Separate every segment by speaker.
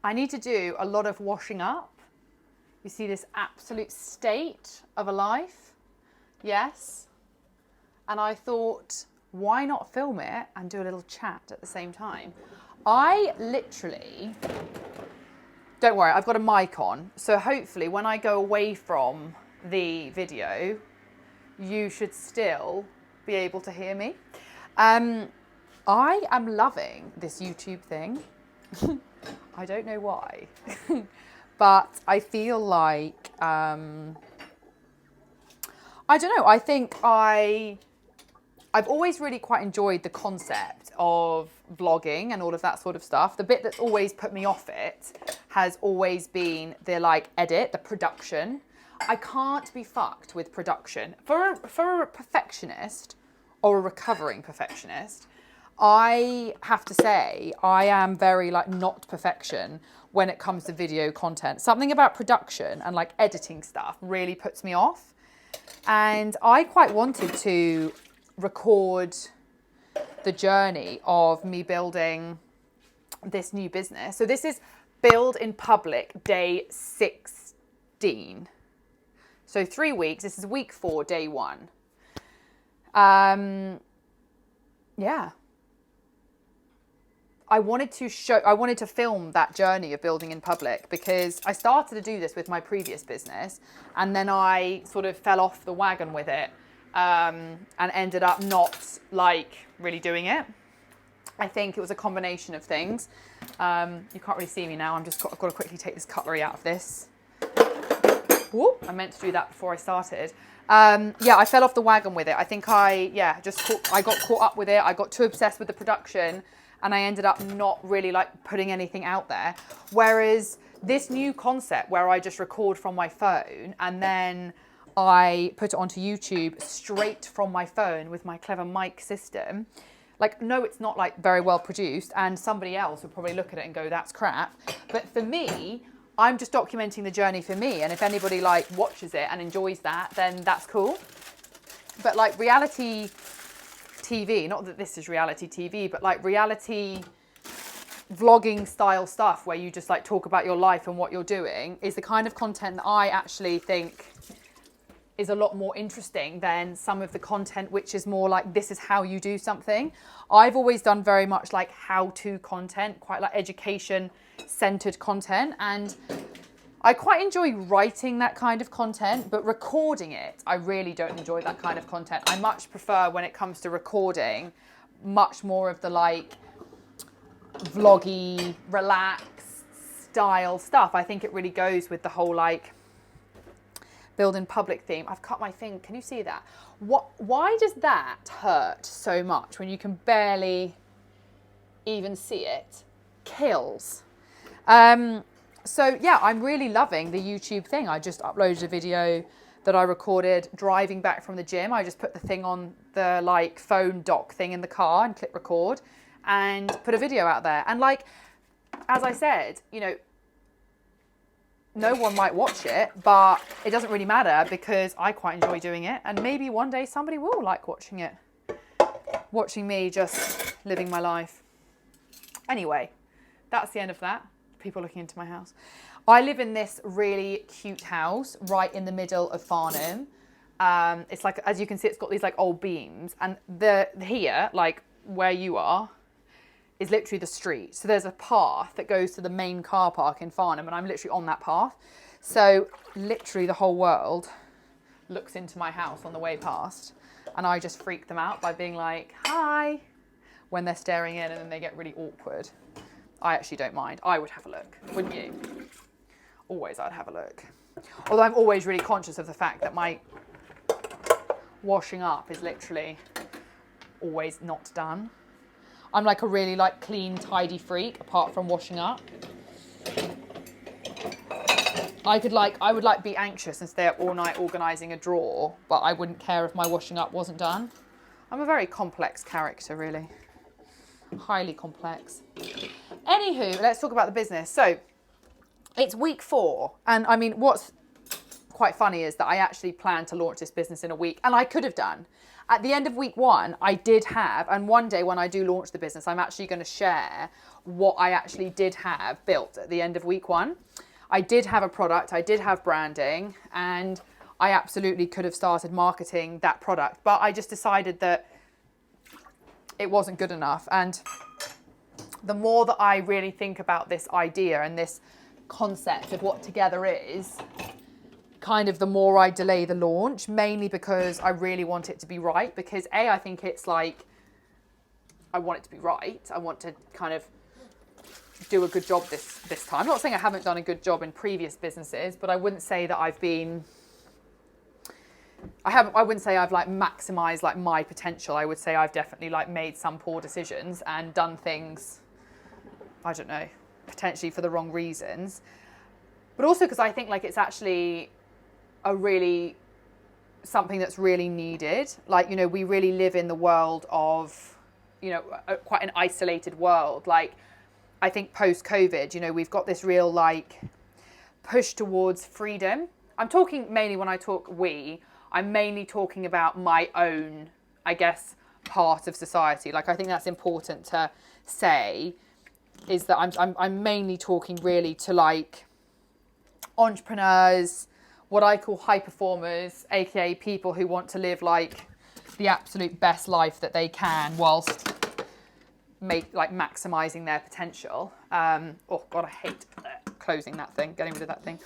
Speaker 1: I need to do a lot of washing up. You see this absolute state of a life? Yes. And I thought, why not film it and do a little chat at the same time? I literally, don't worry, I've got a mic on. So hopefully when I go away from the video, you should still be able to hear me. I am loving this YouTube thing. I don't know why, but I feel like, I don't know, I think I've always really quite enjoyed the concept of vlogging and all of that sort of stuff. The bit that's always put me off it has always been the like edit, the production. I can't be fucked with production. For a perfectionist or a recovering perfectionist, I have to say I am very like not perfection when it comes to video content. Something about production and like editing stuff really puts me off. And I quite wanted to record the journey of me building this new business. So this is Build in Public day 16. So 3 weeks. This is week 4, day 1. Yeah. I wanted to film that journey of building in public because I started to do this with my previous business and then I sort of fell off the wagon with it and ended up not like really doing it. I think it was a combination of things. You can't really see me now. I've got to quickly take this cutlery out of this. Whoop, I meant to do that before I started. Yeah, I fell off the wagon with it. I think I got caught up with it. I got too obsessed with the production and I ended up not really like putting anything out there. Whereas this new concept where I just record from my phone and then I put it onto YouTube straight from my phone with my clever mic system. Like, no, it's not like very well produced and somebody else would probably look at it and go, that's crap. But for me, I'm just documenting the journey for me. And if anybody like watches it and enjoys that, then that's cool. But like reality TV, not that this is reality TV, but like reality vlogging style stuff where you just like talk about your life and what you're doing is the kind of content that I actually think is a lot more interesting than some of the content which is more like this is how you do something. I've always done very much like how-to content, quite like education-centered content, and I quite enjoy writing that kind of content, but recording it, I really don't enjoy that kind of content. I much prefer when it comes to recording, much more of the like vloggy, relaxed style stuff. I think it really goes with the whole like build in public theme. I've cut my thing. Can you see that? Why does that hurt so much when you can barely even see it? Kills. So yeah, I'm really loving the YouTube thing. I just uploaded a video that I recorded driving back from the gym. I just put the thing on the like phone dock thing in the car and click record and put a video out there. And like, as I said, you know, no one might watch it, but it doesn't really matter because I quite enjoy doing it. And maybe one day somebody will like watching it. Watching me just living my life. Anyway, that's the end of that. People looking into my house. I live in this really cute house right in the middle of Farnham. It's like, as you can see, it's got these like old beams, and here, like where you are, is literally the street. So there's a path that goes to the main car park in Farnham, and I'm literally on that path. So literally the whole world looks into my house on the way past, and I just freak them out by being like, hi, when they're staring in, and then they get really awkward. I actually don't mind. I would have a look, wouldn't you? Always I'd have a look. Although I'm always really conscious of the fact that my washing up is literally always not done. I'm like a really like clean, tidy freak apart from washing up. I would like be anxious and stay up all night organising a drawer, but I wouldn't care if my washing up wasn't done. I'm a very complex character, really. Highly complex. Anywho, let's talk about the business. So it's week 4, and I mean, what's quite funny is that I actually planned to launch this business in a week, and I could have done. At the end of week 1, I did have, and one day when I do launch the business, I'm actually going to share what I actually did have built at the end of week 1. I did have a product, I did have branding, and I absolutely could have started marketing that product, but I just decided that it wasn't good enough. And the more that I really think about this idea and this concept of what Together is, kind of the more I delay the launch, mainly because I really want it to be right. Because I think it's like, I want it to be right. I want to kind of do a good job this time. I'm not saying I haven't done a good job in previous businesses, but I wouldn't say that I wouldn't say I've like maximized like my potential. I would say I've definitely like made some poor decisions and done things, I don't know, potentially for the wrong reasons. But also because I think like it's actually something that's really needed. Like, you know, we really live in the world of, you know, quite an isolated world. Like, I think post-COVID, you know, we've got this real like push towards freedom. I'm talking mainly when I talk I'm mainly talking about my own, I guess, part of society. Like, I think that's important to say, is that I'm mainly talking really to like entrepreneurs, what I call high performers, aka people who want to live like the absolute best life that they can whilst maximizing their potential. Oh God, I hate closing that thing, getting rid of that thing.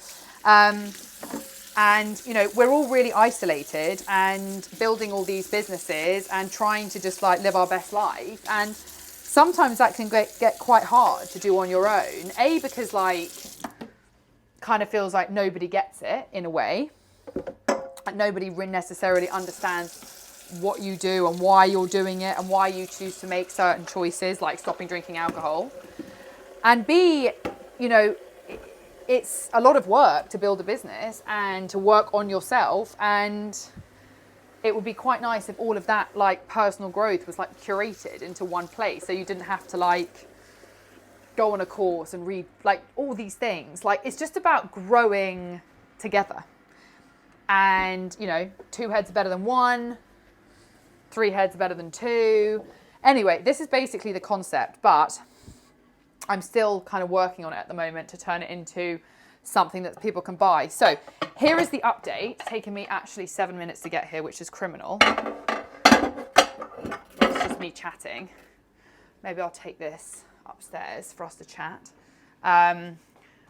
Speaker 1: And, you know, we're all really isolated and building all these businesses and trying to just like live our best life. And sometimes that can get quite hard to do on your own. Because like, kind of feels like nobody gets it in a way. And nobody necessarily understands what you do and why you're doing it and why you choose to make certain choices, like stopping drinking alcohol. And B, you know, it's a lot of work to build a business and to work on yourself, and it would be quite nice if all of that like personal growth was like curated into one place, so you didn't have to like go on a course and read like all these things. Like, it's just about growing together. And, you know, 2 heads are better than 1, 3 heads are better than 2. Anyway, this is basically the concept, but I'm still kind of working on it at the moment to turn it into something that people can buy. So here is the update. It's taken me actually 7 minutes to get here, which is criminal. It's just me chatting. Maybe I'll take this upstairs for us to chat.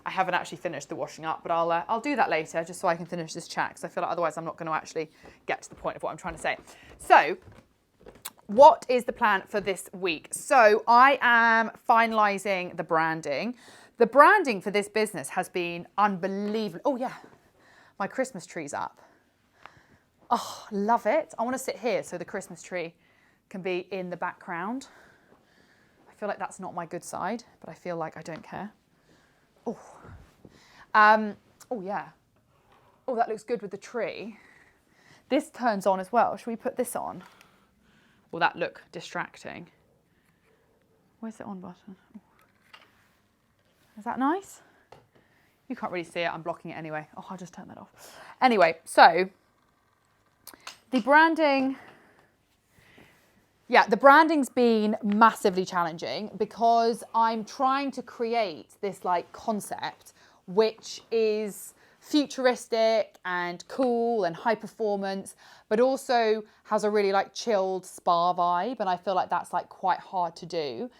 Speaker 1: I haven't actually finished the washing up, but I'll do that later just so I can finish this chat, because I feel like otherwise I'm not going to actually get to the point of what I'm trying to say. So what is the plan for this week? So I am finalising the branding. The branding for this business has been unbelievable. Oh yeah, my Christmas tree's up. Oh, love it. I want to sit here so the Christmas tree can be in the background. I feel like that's not my good side, but I feel like I don't care. Oh, oh yeah. Oh, that looks good with the tree. This turns on as well. Should we put this on? Will that look distracting? Where's the on button? Is that nice? You can't really see it. I'm blocking it anyway. Oh, I'll just turn that off. Anyway, so the branding. Yeah, the branding's been massively challenging because I'm trying to create this like concept which is futuristic and cool and high performance, but also has a really like chilled spa vibe, and I feel like that's like quite hard to do.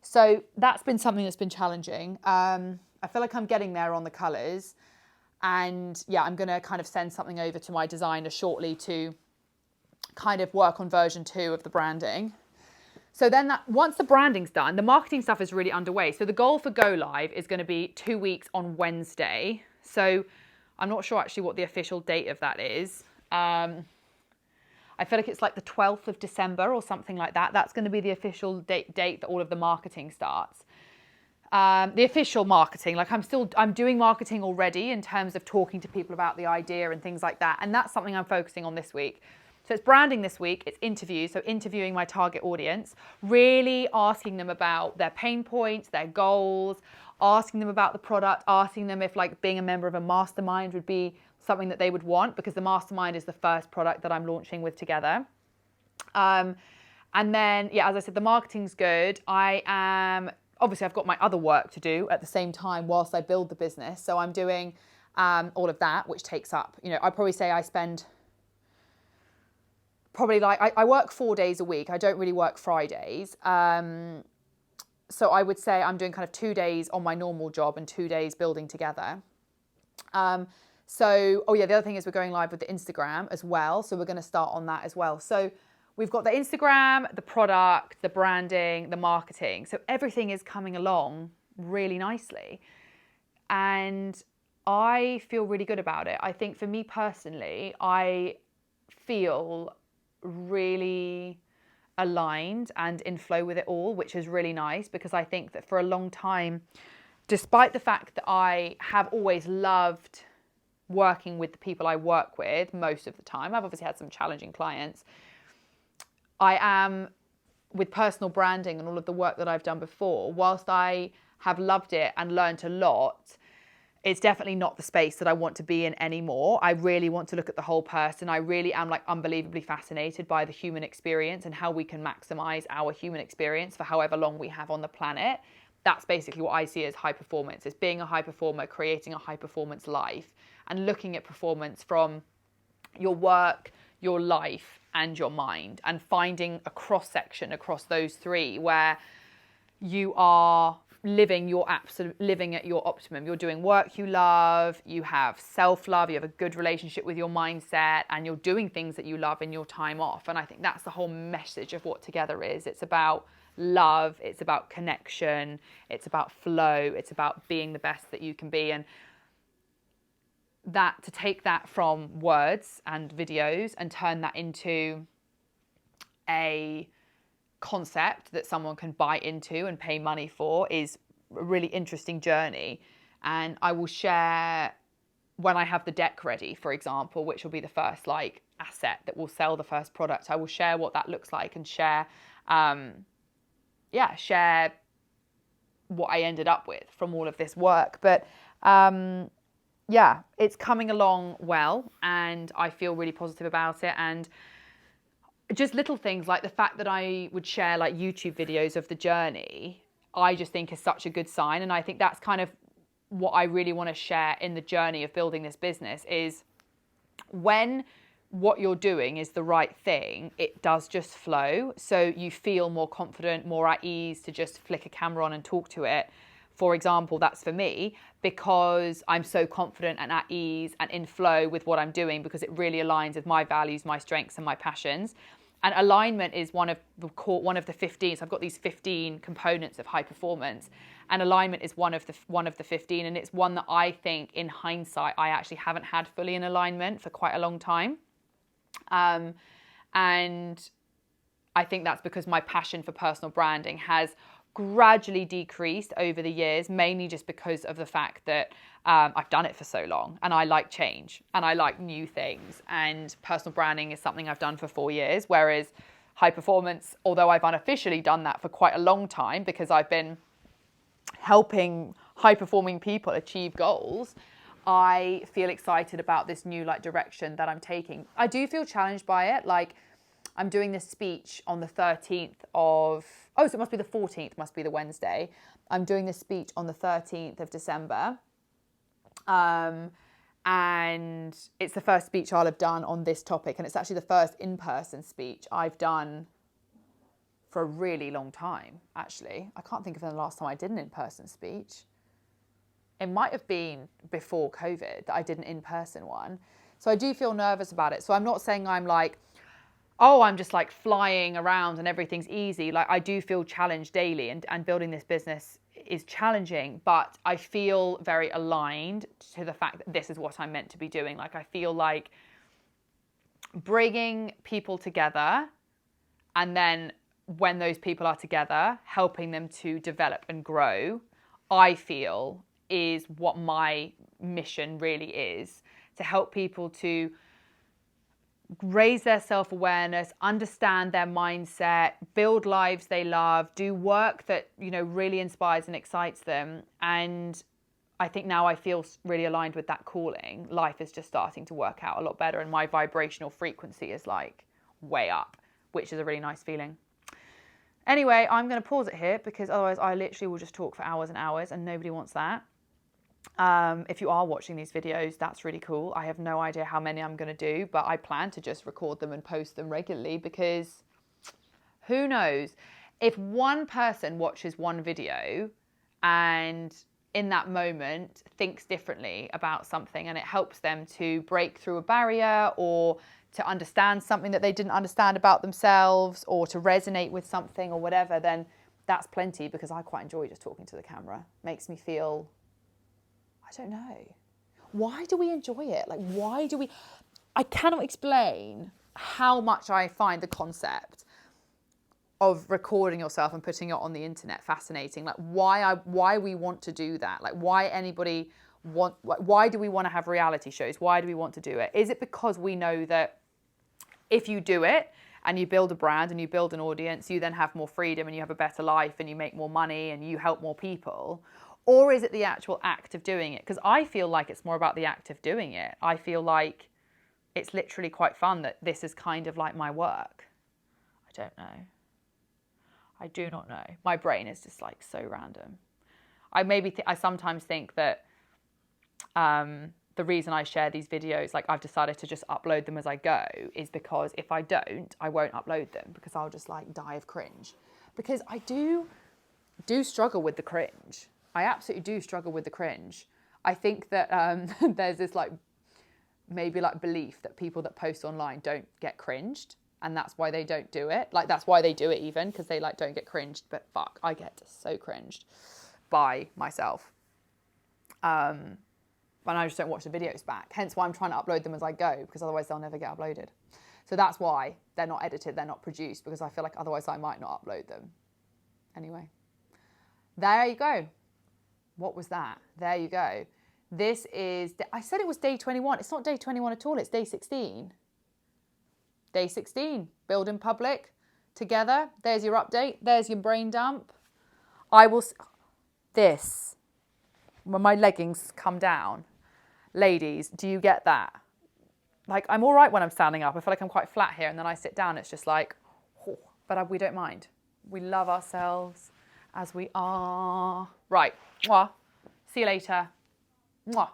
Speaker 1: So that's been something that's been challenging. I feel like I'm getting there on the colours, and yeah, I'm gonna kind of send something over to my designer shortly to kind of work on version 2 of the branding. So then once the branding's done, the marketing stuff is really underway. So the goal for go live is going to be 2 weeks on Wednesday. So I'm not sure actually what the official date of that is. I feel like it's like the 12th of December or something like that. That's going to be the official date that all of the marketing starts. The official marketing, like I'm doing marketing already in terms of talking to people about the idea and things like that. And that's something I'm focusing on this week. So it's branding this week, it's interviews, so interviewing my target audience, really asking them about their pain points, their goals, asking them about the product, asking them if like being a member of a mastermind would be something that they would want, because the mastermind is the first product that I'm launching with Together. And then, yeah, as I said, the marketing's good. Obviously I've got my other work to do at the same time whilst I build the business. So I'm doing all of that, which takes up, I'd probably say I spend I work 4 days a week. I don't really work Fridays. So I would say I'm doing kind of 2 days on my normal job and 2 days building Together. The other thing is we're going live with the Instagram as well. So we're going to start on that as well. So we've got the Instagram, the product, the branding, the marketing. So everything is coming along really nicely. And I feel really good about it. I think for me personally, I feel really aligned and in flow with it all, which is really nice, because I think that for a long time, despite the fact that I have always loved working with the people I work with most of the time, I've obviously had some challenging clients, I am, with personal branding and all of the work that I've done before, whilst I have loved it and learned a lot, it's definitely not the space that I want to be in anymore. I really want to look at the whole person. I really am like unbelievably fascinated by the human experience and how we can maximize our human experience for however long we have on the planet. That's basically what I see as high performance, is being a high performer, creating a high performance life, and looking at performance from your work, your life, and your mind, and finding a cross section across those three where you are living at your optimum. You're doing work you love, you have self-love, you have a good relationship with your mindset, and you're doing things that you love in your time off. And I think that's the whole message of what Together is. It's about love, it's about connection, it's about flow, it's about being the best that you can be. And that, to take that from words and videos and turn that into a concept that someone can buy into and pay money for, is a really interesting journey. And I will share when I have the deck ready, for example, which will be the first like asset that will sell the first product. I will share what that looks like and share what I ended up with from all of this work. But it's coming along well, and I feel really positive about it. And just little things like the fact that I would share like YouTube videos of the journey, I just think is such a good sign. And I think that's kind of what I really want to share in the journey of building this business, is when what you're doing is the right thing, it does just flow. So you feel more confident, more at ease to just flick a camera on and talk to it. For example, that's for me, because I'm so confident and at ease and in flow with what I'm doing, because it really aligns with my values, my strengths, and my passions. And alignment is one of the 15. So I've got these 15 components of high performance, and alignment is one of the 15. And it's one that I think, in hindsight, I actually haven't had fully in alignment for quite a long time. And I think that's because my passion for personal branding has gradually decreased over the years, mainly just because of the fact that I've done it for so long, and I like change and I like new things, and personal branding is something I've done for 4 years, whereas high performance, although I've unofficially done that for quite a long time because I've been helping high performing people achieve goals, I feel excited about this new direction that I'm taking. I do feel challenged by it. I'm doing this speech on the 13th of, so it must be the 14th, must be the Wednesday. I'm doing this speech on the 13th of December. And it's the first speech I'll have done on this topic. And it's actually the first in-person speech I've done for a really long time, actually. I can't think of the last time I did an in-person speech. It might have been before COVID that I did an in-person one. So I do feel nervous about it. So I'm not saying I'm I'm just flying around and everything's easy. I do feel challenged daily, and building this business is challenging, but I feel very aligned to the fact that this is what I'm meant to be doing. I feel like bringing people together, and then when those people are together, helping them to develop and grow, I feel is what my mission really is, to help people to raise their self-awareness, understand their mindset, build lives they love, do work that, you know, really inspires and excites them. And I think now I feel really aligned with that calling. Life is just starting to work out a lot better, and my vibrational frequency is like way up, which is a really nice feeling. Anyway, I'm going to pause it here because otherwise I literally will just talk for hours and hours, and nobody wants that. If you are watching these videos, that's really cool. I have no idea how many I'm going to do, but I plan to just record them and post them regularly, because who knows, if one person watches one video and in that moment thinks differently about something, and it helps them to break through a barrier, or to understand something that they didn't understand about themselves, or to resonate with something or whatever, then that's plenty, because I quite enjoy just talking to the camera. Makes me feel, I don't know. Why do we enjoy it? Like, why do we? I cannot explain how much I find the concept of recording yourself and putting it on the internet fascinating. Like, why we want to do that? Like, why anybody want? Why do we want to have reality shows? Why do we want to do it? Is it because we know that if you do it and you build a brand and you build an audience, you then have more freedom and you have a better life and you make more money and you help more people? Or is it the actual act of doing it? Because I feel like it's more about the act of doing it. I feel like it's literally quite fun that this is kind of like my work. I don't know. I do not know. My brain is just like so random. I sometimes think that the reason I share these videos, like I've decided to just upload them as I go, is because if I don't, I won't upload them, because I'll just like die of cringe. Because I do struggle with the cringe. I absolutely do struggle with the cringe. I think that there's this like maybe like belief that people that post online don't get cringed, and that's why they don't do it. Like, that's why they do it even, because they like don't get cringed. But fuck, I get so cringed by myself. And I just don't watch the videos back. Hence why I'm trying to upload them as I go, because otherwise they'll never get uploaded. So that's why they're not edited, they're not produced, because I feel like otherwise I might not upload them. Anyway, there you go. What was that? There you go. This is, I said it was day 21. It's not day 21 at all. It's day 16. Day 16. Build in public together. There's your update. There's your brain dump. This, when my leggings come down. Ladies, do you get that? Like, I'm all right when I'm standing up. I feel like I'm quite flat here, and then I sit down. It's just like, oh, but we don't mind. We love ourselves as we are. Right. Mwah. See you later. Mwah.